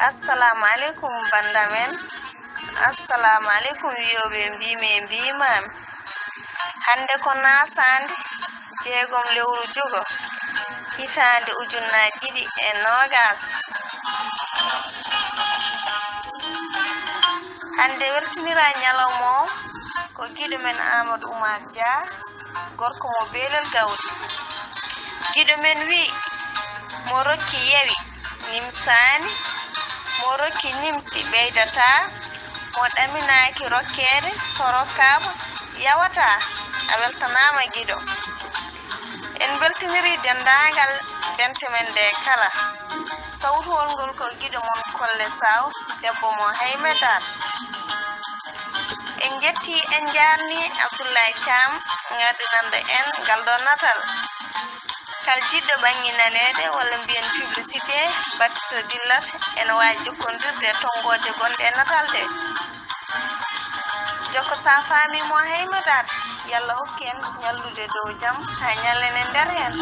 Assalamu alaikum bandamen. Assalamu alaikum yobe mbimam. Hande ko nasande jeegom lewru jugo hitande ujunnaji ɗiɗi e nogas. Hande wertinira nyalawmo ko giɗo men Amadou Oumar Dia gorko mo belel gawdi. Giɗo men wi mo rokki yewi nimsani mo rokki nimsi ɓeydata mo ɗaminaki rokkede sorokama yawata. A weltanama giɗo. En beltiniri dendagal dente men de kala. Sawtuwol ngol ko giɗo mon Kolle Saw debbo mo Haymedat. En jetti en jarni Abdoulaye Thiam ngardinande en gal ɗo natal. Kal jiɗɗo ɓanginanede walla mbiyen publicité battito dillat ene wawi jokkodirde tongoje gonɗe natal de. Jokko sa fami mo Haymedat yalla hokki en nyallude dow jam ha nyallene nder hen.